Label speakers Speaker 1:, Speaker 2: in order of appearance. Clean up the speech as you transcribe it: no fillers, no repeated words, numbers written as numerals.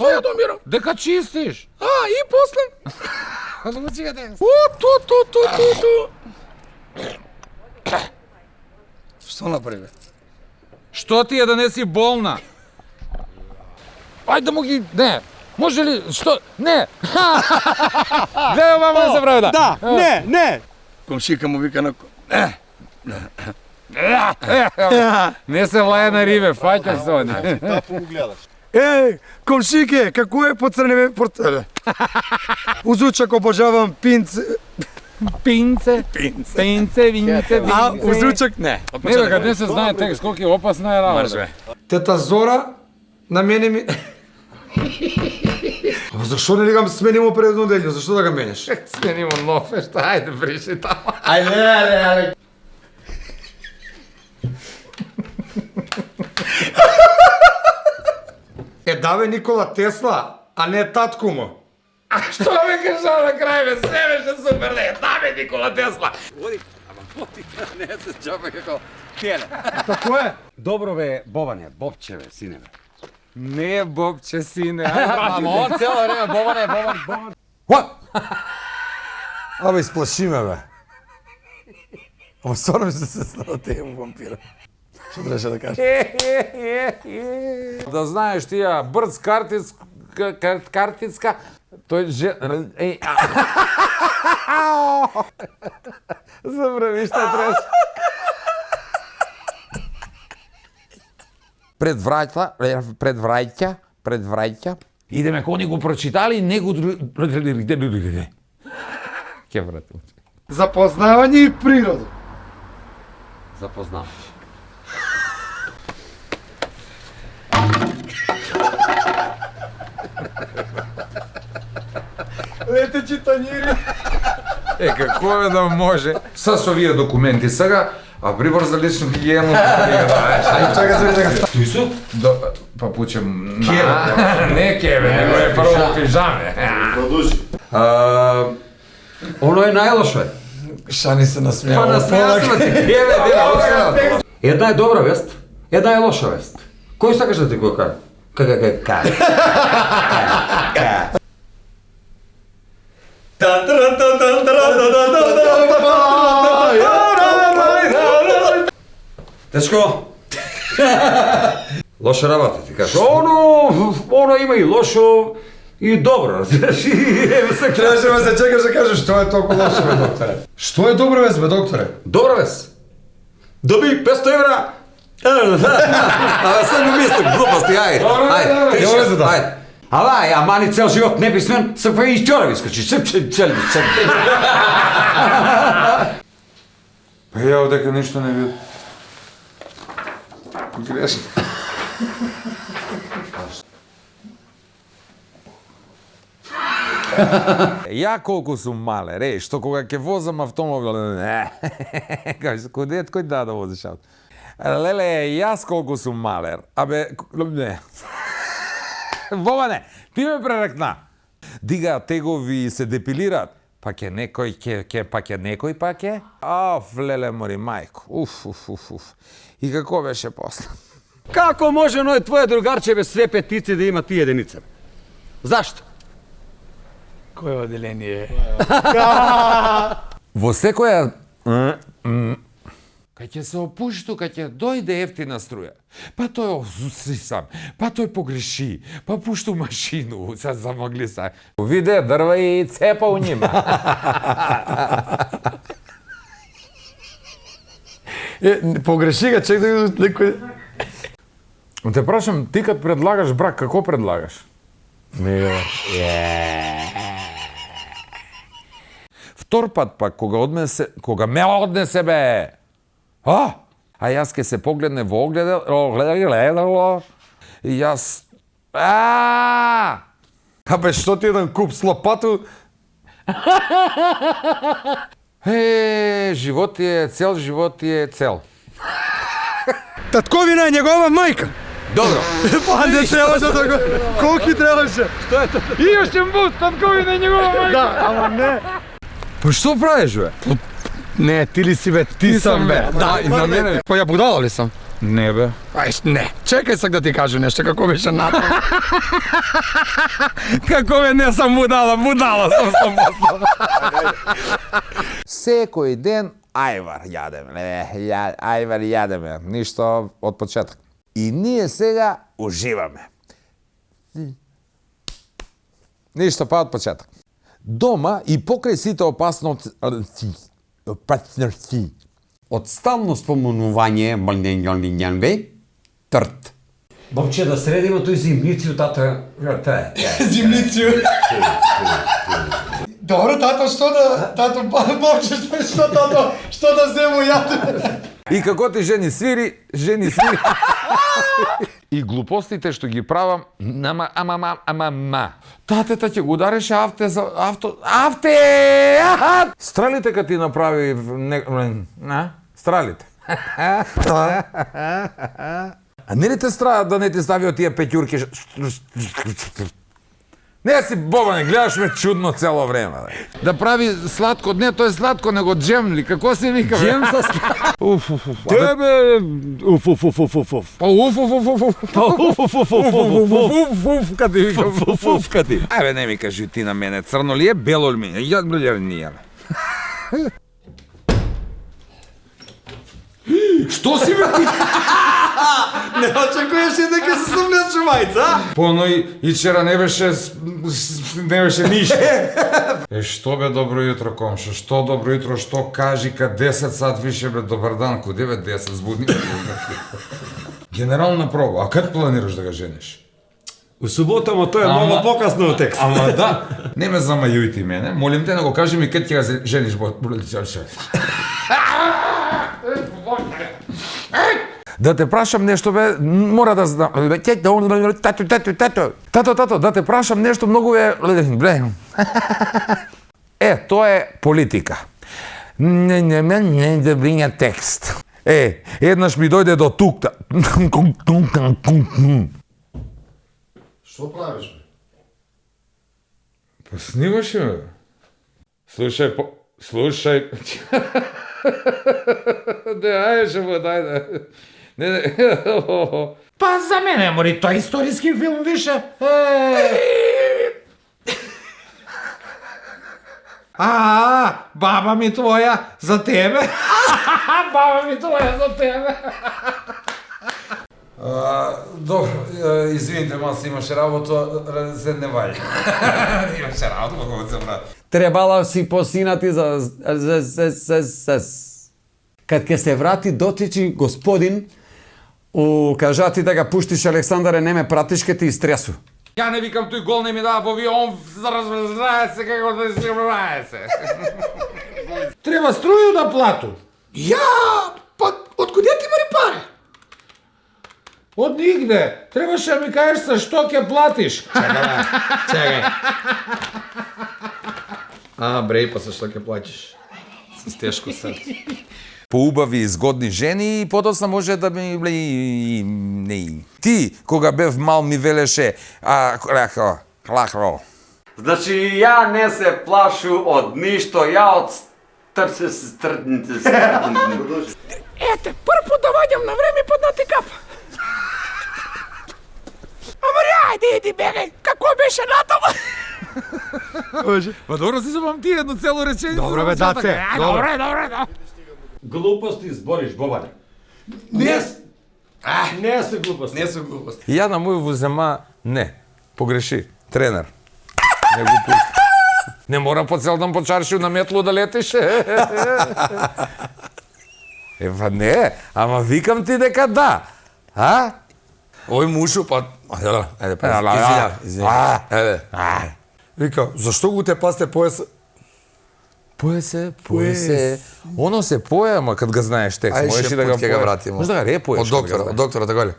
Speaker 1: Što ja domiram?
Speaker 2: Дека чистиш.
Speaker 1: И после?
Speaker 2: Лучи да.
Speaker 1: Ту. Што направи?
Speaker 2: Што ти е да не си болна? Ајде да му ги... Не. Може ли... Што? Не. Гледа мамо да се прави да.
Speaker 3: Да, не.
Speaker 1: Комшика му вика на...
Speaker 2: Не се лае на риме, фаќаш се они.
Speaker 3: Како го гледаш?
Speaker 1: Комшике, како е поцрневе портеле? Узучак обожавам пинце.
Speaker 2: Пинце, винце.
Speaker 1: Узучак не.
Speaker 2: Не бе, кад не се знае текст, колко е опасна е работа.
Speaker 1: Тета Зора на мене ми... Ама зашо не легам сменимо пред неделја? Зашто да га менеш?
Speaker 2: Сменимо нов фешта, ајде бриши тамо.
Speaker 1: Ајде. Даве Никола Тесла, а не татко му.
Speaker 2: А што ме кажа на крај, бе, sve беше супер, не, даве Никола Тесла.
Speaker 3: Оди, ама поти, не се чапе како теле.
Speaker 1: Тако е?
Speaker 3: Добро бе, Бобане, Бобче бе, сине бе.
Speaker 2: Не е Бобче, сине,
Speaker 3: Ама он цело време Бобане.
Speaker 1: What? Абе, изплаши ме, бе. Ама стварно ми се снала тема вампира. Што трябваше да кажеш?
Speaker 2: Да знаеш тия бърз картицка, той забрави, што трябваше. Предвраќа. Идеме кони го прочитали, него... Ке врати.
Speaker 1: Запознавање и природа.
Speaker 3: Запознаваш.
Speaker 1: Лете читањири.
Speaker 2: Како е да може? Са со овие документи сега, а прибор за личну хигиену... Чакай. Тој су? Папучем... Кеве. Не кеве, него е прво пижаме.
Speaker 3: Продужи. Оно е најлошо е.
Speaker 1: Шани се насмејава.
Speaker 3: Па насмеја се ти кеве. Една е добра вест, една е лоша вест. Кој сакаш да ти го кажа? Дечко, лоша работа ти кажа. Оно има и лошо и добро, разбираш.
Speaker 1: Трябваше да се чекаш да кажеш што е толку лошо, бе, докторе. Што е добра вест, бе, докторе?
Speaker 3: Добра вест. Доби 500 евра. Абе, sad mi mislim, gluposti, ajde. Ajde. Ала, ама ни цел живот неписмен, съпва и изчора ви скачи.
Speaker 2: Па ја дека ништо не види. Грешно. Ја колку сум мале, што кога ќе возам автомобил, кој да возиш авто? Леле, јас колку сум малер, не. Воване, ти ме пререкна. Дига тегови се депилираат, па ќе некој паќе. Леле мори мајко, уф. И како беше после?
Speaker 3: Како може оној твоје другарче без све петици да има ти единица? Зашто?
Speaker 1: Кој оделение?
Speaker 2: Во секоја... Кај ќе се опушту, кај ќе дојде ефтина струја, па тој осисам, па тој погреши, па пушту машину, са замогли са. Виде дрва и цепа у нима.
Speaker 1: Погреши га, чек да некој...
Speaker 2: Те прашам, ти кад предлагаш брак, како предлагаш? Втор пат пак, кога ме однесе бе, а јас ке се погледне во огледало, и јас...
Speaker 1: Абе, што ти еден куп с лопату?
Speaker 2: Живот е цел, живот е цел.
Speaker 1: Татковина е njegova мајка.
Speaker 2: Добро.
Speaker 1: Па не требаше така. Колки требаше?
Speaker 3: Што е тоа?
Speaker 2: И още бут, татковина е njegova мајка.
Speaker 1: Да, ама не.
Speaker 2: Па што правиш, бе?
Speaker 1: Не, ти ли си бе? Ти сам бе.
Speaker 2: Да, и на мене.
Speaker 1: Па ја будала ли сам?
Speaker 2: Не бе.
Speaker 1: Ајш, не. Чекај сега да ти кажам нешто, како беше НАТО. Како не сум будала сум 100%.
Speaker 2: Секој ден ајвар јадеме. Ајвар јадеме. Ништо од почеток. И ние сега уживаме. Ништо па од почеток. Дома и покрај сите опасности
Speaker 3: Од стално споменување трт. Бабче, да средиме тој зимници тата.
Speaker 1: Зимници. Добро, тато, тато, бабче, што да зему јаде?
Speaker 2: И како ти жени свири. И глупостите што ги правам, ама. Татета ќе го удареше авте за авто. Авте! Стралите кога ти направи стралите. А не ли те страда да не ти стави од тие пеќурки? Не си Бобане, гледаш ме чудно цело време. Да прави сладко, не, тоа е сладко, него джем ли, како се вика?
Speaker 3: Джем со сладко. Тебе
Speaker 2: каде вика? Каде? Ајбе, не ми кажи ти на мене, црно ли е, бело ли ми е? Ја не е. Што си бе ти?
Speaker 3: Не очекуваше дека се сумнеш мајца?
Speaker 2: Поно и вчера не беше ништо. Што бе добро јутро, комшо, што добро јутро, што кажи, ка 10 сат више бе, добар дан, ку 9-10 збудни. Генерална проба, а кад планираш да го жениш?
Speaker 3: У субота, но тоа е многу покасно од текст.
Speaker 2: Ама да, не ме замајуј ти мене, молим те да го кажи ми кад ќе го жениш, Да те прашам нешто бе, мора да знам. Тато, да те прашам нешто многу е. Тоа е политика. Не да бриња текст. Еднаш ми дојде до тук.
Speaker 1: Што правиш, бе?
Speaker 2: Па снимаш ме. Слушај. Ајде.
Speaker 4: Па за мене, мори, тоа е историски филм више. Баба ми твоја за тебе. Баба ми твоја за тебе.
Speaker 2: Добро, извините, мас имаше работа, се не ваѓа. Имаше работа, кога се брат.
Speaker 3: Требала си посинати за Кад ке се врати дотичи господин, кажати да га пуштиш Александаре, не ме пратиш, ке ти истресу.
Speaker 2: Ја не викам тој гол не ми дава, пови он разрае се како да се разрае се.
Speaker 4: Треба струју да плату.
Speaker 1: Па, откуде ти мари пари?
Speaker 4: Од нигде. Требаше да ми кажеш за што ќе платиш.
Speaker 1: Чекај. Бреј, па за што ќе платиш? С тешко срце.
Speaker 2: Поубави и згодни жени и подоцна може да ми Ти, кога бев мал, ми велеше клахро.
Speaker 3: Значи, ја не се плашу од ништо, ја од стрдните.
Speaker 4: Ете, прв пут да ваѓам на време под на ти капа. Амари, ајде, иди, бегај, како беше натаму?
Speaker 2: Па добро си забам ти едно цело реченица.
Speaker 1: Добро бе, даце.
Speaker 4: Добре.
Speaker 3: Глупости збориш, Бобане.
Speaker 1: Не
Speaker 3: се глупости.
Speaker 1: Не се глупости.
Speaker 2: Ја на мој возема не. Погреши. Тренер. Не го пусти. Не мора по цел ден по чаршију на метлу да летиш. Па не, ама викам ти дека да.
Speaker 1: Ој мушу, па... Ајде, извињај. Вика, зашто го те пасте појас?
Speaker 2: Појсе. Оно се поја, ама кад го знаеш текст, можеш и да го
Speaker 1: вратиме.
Speaker 2: Може да го репоеш.
Speaker 1: Од доктора, така ли?